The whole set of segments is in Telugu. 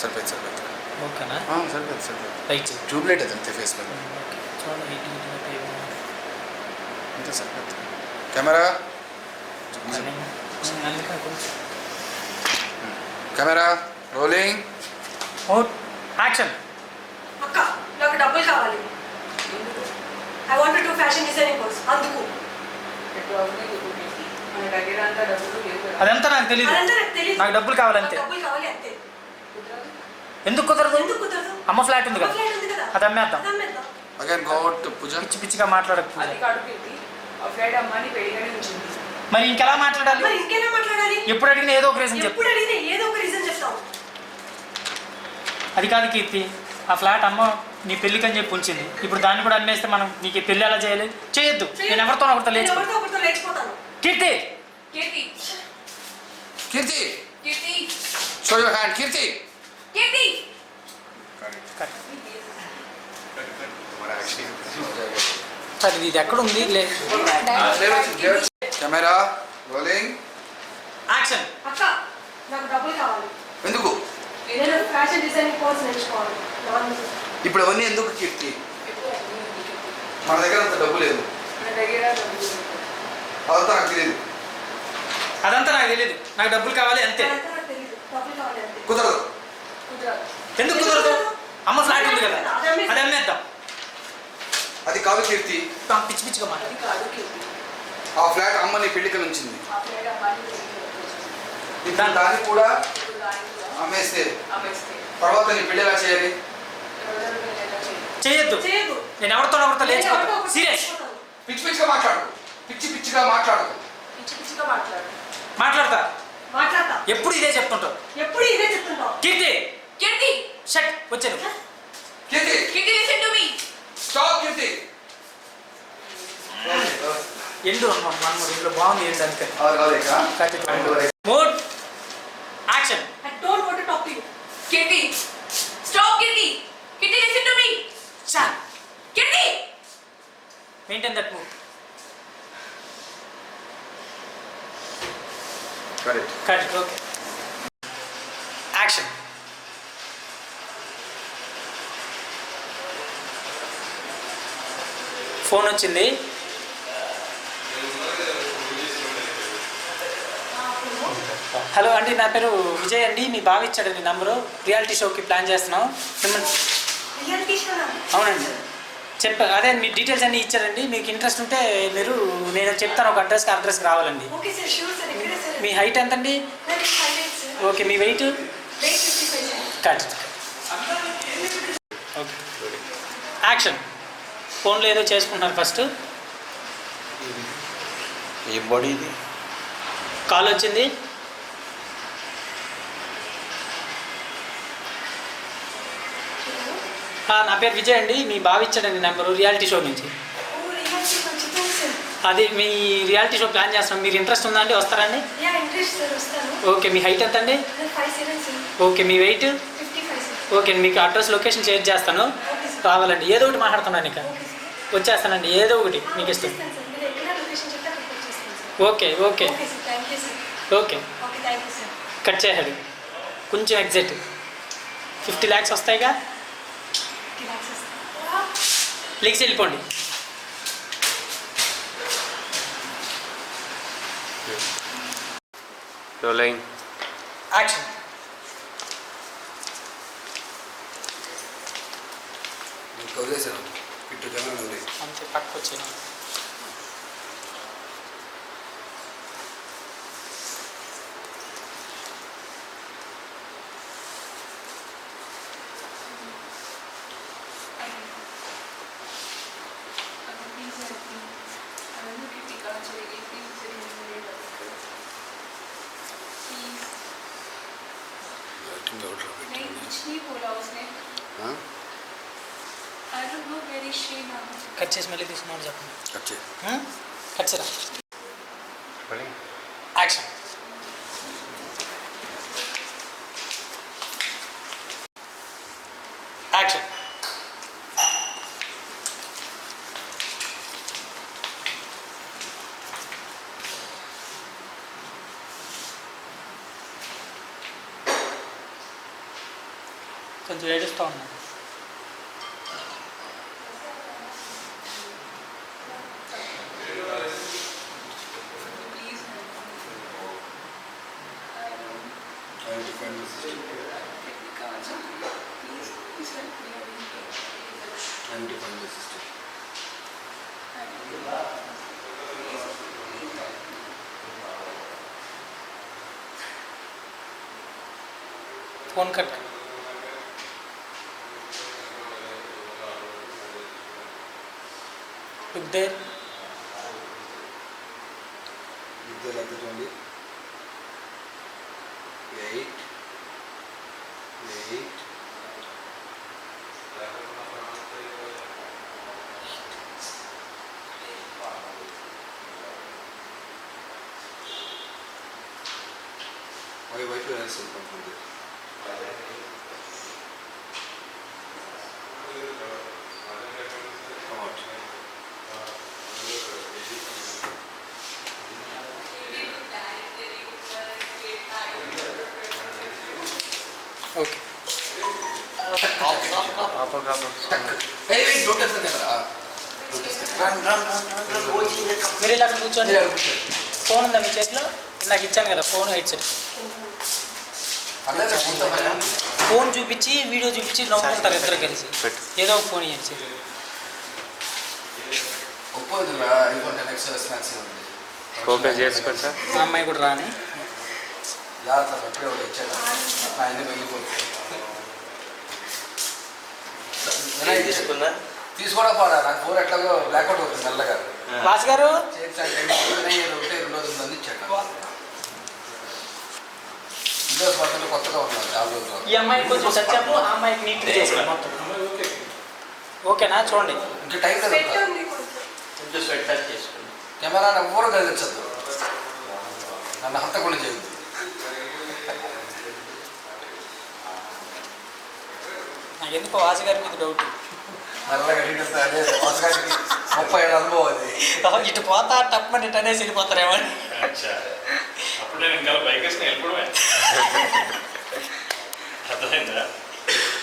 సరిపోయింది సరిపోయింది. ఓకేనా? సరిపోయింది సరిపోయింది. రైట్ ట్యూబ్లైట్ అదంతే ఫేస్ మీద చూడండి. అంతే సరిపోయింది. Camera camera rolling action. అక్క నాకు డబ్బులు కావాలి. I want to do fashion designing course. అందుకు అదంతా నాకు తెలియదు. అదంతా నాకు తెలియదు. నాకు డబ్బులు కావాలంతే. డబ్బులు కావాలి అంతే. ఎందుకు కుదరదు? ఎందుకు కుదరదు? అమ్మ ఫ్లాట్ ఉంది కదా, ఫ్లాట్ ఉంది కదా, అది అమ్మేద్దాం. అది అమ్మేద్దాం. అగైన్ గో అవుట్ పూజ. పిచ్చి పిచ్చిగా మాట్లాడకు పూజ. అది కడుపుకి ఆ ఫ్లైట్ అమ్మని పెళ్ళిగానే ఉంచింది. మరి ఇంకెలా మాట్లాడాలి? మరి ఇంకేనా మాట్లాడాలి? ఎప్పుడు అడిగినా ఏదో ఒక రీజన్ చెప్పు. ఎప్పుడు అడిగినా ఏదో ఒక రీజన్ చెప్తావు. అది కాదు కీర్తి, ఆ ఫ్లాట్ అమ్మ నీ పెళ్ళికి అని చెప్పి ఉంచింది. ఇప్పుడు దాన్ని కూడా అమ్మేస్తే మనం నీకు పెళ్ళి ఎలా చేయాలి? చేయొద్దు. నేను ఎవరితో ఒకరితో లేచిపోతాను. కీర్తి కీర్తి కీర్తి కీర్తి షో యువర్ హ్యాండ్ కీర్తి. కీర్తి సరే ఇది ఎక్కడ ఉంది? Camera rolling action. అక్క నాకు డబ్బులు కావాలి. ఎందుకు? నేను ఫ్యాషన్ డిజైనింగ్ కోర్స్ నేర్చుకోవాలి. ఇప్పుడు అవన్నీ ఎందుకు కీర్తి? మన దగ్గర అంత డబ్బు లేదు. నా దగ్గర డబ్బులు లేవు. అదంతా నాకు తెలియదు. అదంతా నాకు తెలియదు. నాకు డబ్బులు కావాలి అంతే. నాకు తెలియదు. డబ్బులు కావాలి అంతే. కుదరదు. కుదరదు. ఎందుకు కుదరదు? అమ్మ ఫ్లాట్ ఉంది కదా, అది అమ్మేద్దాం. అది కాదు కీర్తి. పిచ్చి పిచ్చిగా మాట్లాడు. అది కాదు కీర్తి. ఆ ఫ్లాట్ అమ్మ నీ పెళ్లికి ఉంచింది. ఆ ఫ్లైట్ అమ్మని పెళ్ళిగానే ఉంచింది. ఇప్పుడు దాన్ని కూడా ఇప్పుడు దాన్ని కూడా అమ్మేస్తే అమ్మేస్తే తర్వాత నీ పెళ్లి ఎలా చేయాలి? ఎవరెవరు పెళ్ళి ఎలా చేయాలి? చేయొద్దు. నేను ఎవరితో లేచిపోతాను. సీరియస్. పిచ్చి పిచ్చిగా మాట్లాడు. పిచ్చి పిచ్చిగా మాట్లాడు. పిచ్చి పిచ్చిగా మాట్లాడు. మాట్లాడతా. మాట్లాడతా. ఎప్పుడు ఇదే చెప్తుంటావు. ఎప్పుడు ఇదే చెప్తుంటావు. కీర్తి కీర్తి షట్ వచ్చాను. Keerthi Keerthi listen to me. Stop Keerthi. ఎండు మన ఇంట్లో బాగుంది ఏంటి అందుకని. అవును mood action. I don't want to talk to you. Keerthi stop Keerthi. Keerthi listen to me. చాల్ Keerthi maintain that mood. Correct. Correct. Okay action. Phone వచ్చింది. హలో అండి, నా పేరు విజయ్ అండి. మీ బావ ఇచ్చాడండి నంబరు. రియాలిటీ షోకి ప్లాన్ చేస్తున్నాం మిమ్మల్ని. రియాలిటీ షోనా? అవునండి అదే మీ డీటెయిల్స్ అన్నీ ఇచ్చారండి. మీకు ఇంట్రెస్ట్ ఉంటే మీరు నేను చెప్తాను ఒక అడ్రస్కి రావాలండి. Okay sir, sure sir. ఎక్కడే సార్? మీ హైట్ ఎంతండి? నాకు 5 feet సార్. ఓకే మీ weight? Weight 55 sir. Correct. Okay action. ఫోన్లో ఏదో చేసుకుంటున్నారు ఫస్ట్. ఏ బాడీ ఇది? కాల్ వచ్చింది. నా పేరు విజయ్ అండి. మీ బావ ఇచ్చాడండి నెంబరు రియాలిటీ షో నుంచి. ఓ రియాలిటీ షో చెప్పండి సార్. అది మీ రియాలిటీ షో ప్లాన్ చేస్తున్నాం. మీరు ఇంట్రెస్ట్ ఉందా అండి? వస్తారండి? యా ఇంట్రెస్ట్ సార్, వస్తాను. ఓకే మీ హైట్ ఎంత అండి? నాకు 5'7" సార్. ఓకే మీ వెయిట్? 55 సార్. ఓకే మీకు అడ్రస్ లొకేషన్ షేర్ చేస్తాను. Okay sir. కావాలండి ఏదో ఒకటి మాట్లాడుతున్నాను ఇక. Okay sir. వచ్చేస్తానండి ఏదో ఒకటి మీకు ఇష్టం. వచ్చేస్తాను సార్. మీరు ఎక్కడ లొకేషన్ చెప్తే అక్కడికి వచ్చేస్తాను sir. Okay okay okay sir. Thank you sir. Okay okay thank you sir. Cut చేయాలి కొంచెం ఎగ్జాక్ట్ 50 lakhs వస్తాయిగా. రిలాక్స్ వస్తాను. లెగ్స్ వెళ్ళిపోండి. Rolling action. వదిలేసాను. ఇటు కెమెరా ఉంది. అంతే పక్కకు వచ్చాను. नहीं कुछ नहीं बोला उसने. I don't know where is she now. Cut చేసి మళ్ళీ తీసుకున్నాను చెప్పండి. కట్ చేయి. కట్ చేయరా. Rolling action. యాక్షన్. కొంచెం ఏడుస్తూ ఉన్నాను. Phone cut. Look there. ఇద్దరు అద్దెటండి 8 వైట్ వేసి ఉంటుంది. ఓకే. మీరు ఇలా అక్కడ కూర్చోండి. ఫోన్ ఉందా మీ చేతిలో? నాకు ఇచ్చాను కదా ఫోన్ హెడ్సెట్. ఫోన్ చూపించి వీడియో చూపించి నవ్వుకుంటారు ఇద్దరు కలిసి. ఏదో ఒక ఫోన్ ఇవ్వండి. ఫోకస్ చేసుకోండి సార్. మా అమ్మాయి కూడా రాని. తీసుకోవడం పోరా, నాకు ఫోన్ ఎట్లాగో బ్లాక్అవుట్ అవుతుంది నల్లగా. బాస్ గారు కొత్తగా ఉన్నాను. ఈ అమ్మాయికి కొంచెం సత్యము, ఆ అమ్మాయికి నీట్గా చేసాను మొత్తం. ఓకేనా? చూడండి. ఇంకా టైం కదా, కొంచెం స్వెట్ టచ్ చేసుకోండి. కెమెరా ఊరు కలిగించద్దు, నన్ను హంతకుండా చేయద్దు. నాకు ఎందుకో వాసు గారి మీద డౌట్. నల్లగా అదే వాసుగారికి 30 ఏళ్ళ అనుభవం అది. ఇటు పోతా టప్పని ఇటు అనేసి వెళ్ళిపోతారేమో అని.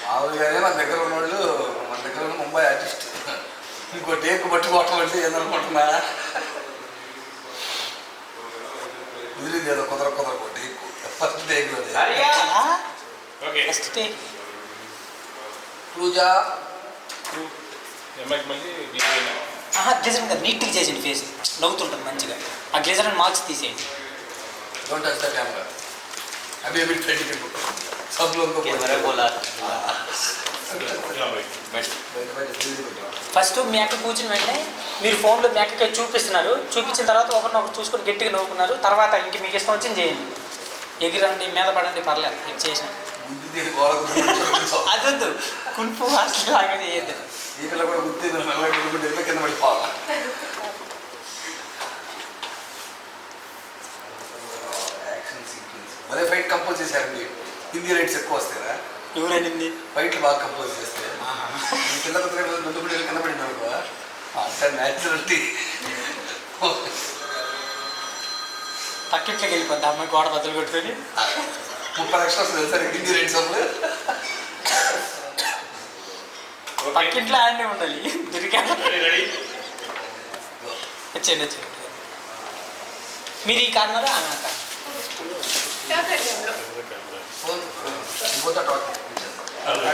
మామూలుగానే మన దగ్గర ఉన్నవాళ్ళు, మన దగ్గర ఉన్న ముంబై ఆర్టిస్ట్. ఇంకో టేక్ పట్టుకోవటం అంటే ఏదనుకుంటున్నా, కుదిరింది ఏదో కుదర take. First take first take. Pooja గ్లేజర్ కదా నీట్గా చేసేయండి. ఫేస్ నవ్వుతుంటుంది మంచిగా. ఆ గ్లేజర్ అని మార్క్స్ తీసేయండి. Don't touch the camera. అभी अभी ट्रेंड के सब लोग को कैमरा बोला ఫస్ట్ మీ అక్క కూర్చుని వెంటనే మీరు ఫోన్లో మీ అక్కకి చూపిస్తున్నారు. చూపించిన తర్వాత ఒకరినొకరు చూసుకొని గట్టిగా నవ్వుకున్నారు. తర్వాత ఇంక మీకు ఇష్టం వచ్చింది చేయండి. ఎగిరండి, మీద పడండి, పర్లేదు. ఇది చేసిన అదొద్దు. కుల్పు అసలు లాగా చేయద్దు. ఈ పిల్ల కూడా గుర్తు కింద పడిపోవాలి. అదే ఫైట్ కంపోజ్ చేశారండి. హిందీ రైట్స్ ఎక్కువ వస్తాయిరా. ఎవరైంది ఫైట్లు బాగా కంపోజ్ చేస్తే కింద రెండు కింద పడింది అనుకో, అంటే న్యాచురాలిటీ. పక్కింట్లోకి వెళ్ళిపోద్ది అమ్మాయి గోడ బద్దలు కొట్టుకొని. 30 లక్షలు వస్తుంది సార్ హిందీ రైట్స్ అప్పుడు. పక్కింట్లో ఆయనే ఉండాలి. దొరికా వచ్చేయండి వచ్చేయండి. మీరు ఈ కార్నర్ ఆమె అంటారు.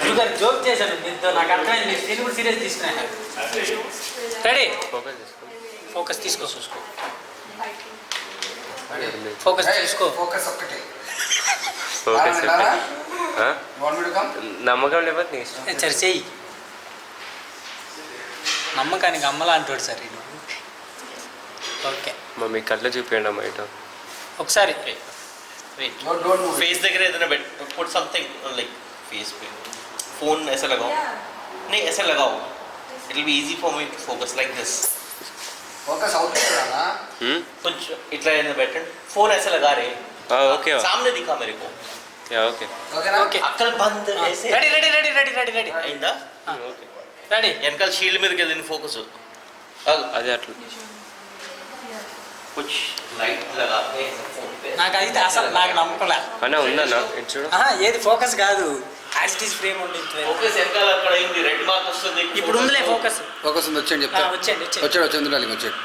గురుగారు జోక్ చేశాను మీతో, నాకు అర్థమైంది. మీరు దీన్ని కూడా సీరియస్ తీసుకున్నాను. రెడీ? ఫోకస్ చేసుకోండి. ఫోకస్ తీసుకో. చూసుకో. ఫోకస్ తీసుకో. ఫోకస్ ఒక్కటే. ఫోకస్ కమ్ నమ్మకం లేకపోతే నీ ఇష్టం. సరే చెయ్యి. నమ్మకానికి అమ్మలా అంటాడు సార్. ఓకే మీ కళ్ళు చూపించండి అమ్మ ఇటు ఒకసారి. फेस देख रहे थे ना बेट, पुट समथिंग लाइक फेस पे. फोन ऐसा लगाओ. नहीं ऐसे लगाओ. It will be easy for me to focus like this. Focus out करना कुछ इतना इन द बटन. फोन ऐसे लगा रहे. ओके सामने दिखा मेरे को. या ओके ఓకే अक्कल बंद ऐसे. Ready ready ready ready ready ready అయిందా? Okay ready. వెనకాల షీల్డ్ మీదకి వెళ్ళింది ఫోకస్. అదే అట్లా कुछ लाइट लगा के फोन पे. నాకు అయితే అసలు నాకు నమ్మకంలే. అన్న ఉందన్నా ఇటు చూడు. ఏది ఫోకస్ కాదు, యాజ్ ఇట్ ఈస్ ఫ్రేమ్ ఉండి ఫోకస్ వెనకాల అక్కడ అయింది రెడ్ మార్క్ వస్తుంది. ఇప్పుడు ఉందిలే ఫోకస్. ఫోకస్ ఉంది, వచ్చేయండి చెప్తా. వచ్చేయండి వచ్చాడు డార్లింగ్, వచ్చాడు.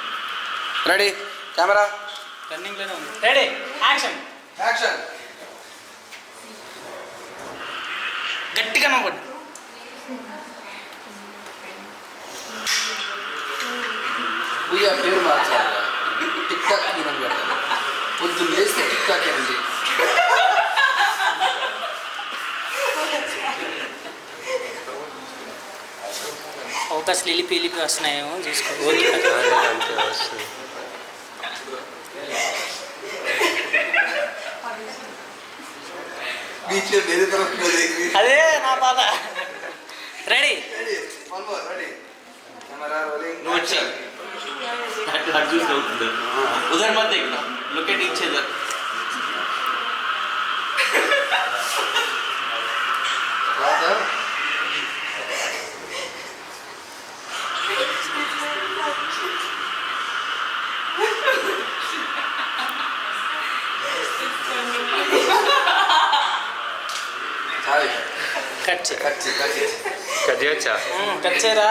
రెడీ, కెమెరా రన్నింగ్లోనే ఉంది. Ready, action. యాక్షన్. గట్టిగా నవ్వండి. పూజ పేరు మార్చాలి, టిక్ టాక్ వినని పెట్టాలి. పొద్దున్న లేస్తే టిక్ టాక్ అండి. ఫోకస్లు వెళ్ళిపి వస్తున్నాయేమో చూసుకో. ఓకే అంతే వస్తుంది. బీచ్లో వేరే తరఫు అదే నా బాధ. రెడీ, నువ్వు వచ్చి అటు చూసి అవుతుంది. ఉదర్ మధ్య look at each other. Cut చేయి. కట్ చేయొచ్చా? కట్ చేయరా.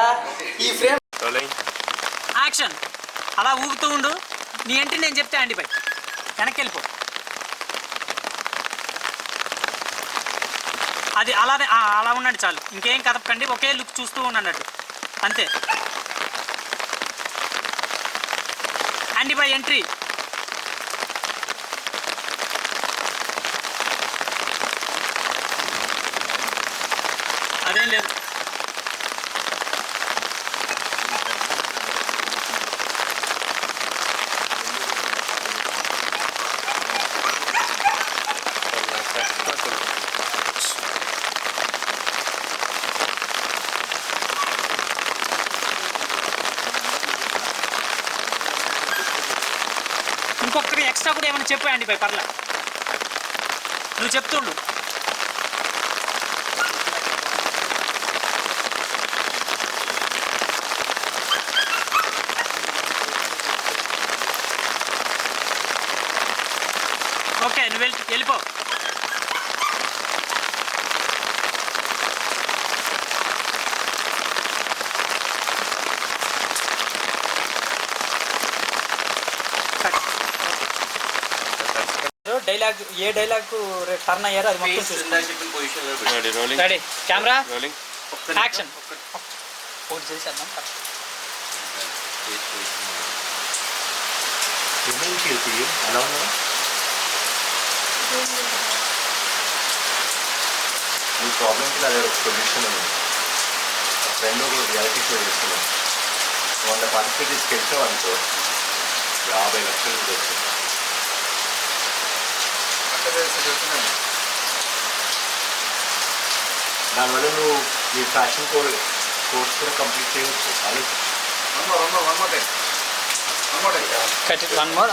ఈ ఫ్రేమ్ రోలింగ్. యాక్షన్. అలా ఊగుతూ ఉండు. నీ ఎంట్రీ నేను చెప్తే అండి పై వెనక్కి వెళ్ళిపో. అది అలానే అలా ఉండండి చాలు, ఇంకేం కదపకండి. ఒకే లుక్ చూస్తూ ఉండన్నట్టు అంతే. అండి బై ఎంట్రీ. అదేం లేదు. ఇంకొకటి ఎక్స్ట్రా కూడా ఏమైనా చెప్పాయండి పై పర్లే, నువ్వు చెప్తుండు. ఓకే, నువ్వు వెళ్ళిపో. డైలాగ్ ఏ డైలాగ్ టర్న్ అయ్యారో అది మొత్తం చూసుకోండి. Rolling. Ready, camera rolling. Action. ఒకటి చేసేద్దాం. ఎలా ఉన్నా మీ ప్రాబ్లంకి అదే ఒక సొల్యూషన్ ఉంది. ఫ్రెండ్ ఒక రియాలిటీ షో చేస్తున్నాం. 100 పార్టిసిపేట్ తీసుకెళ్తావు అనుకో 50 లక్షలు వచ్చాయి. దానివల్ల నువ్వు నీ ఫ్యాషన్ కోర్స్ కూడా కంప్లీట్ చేయవచ్చు. ఆలోచించు. One more.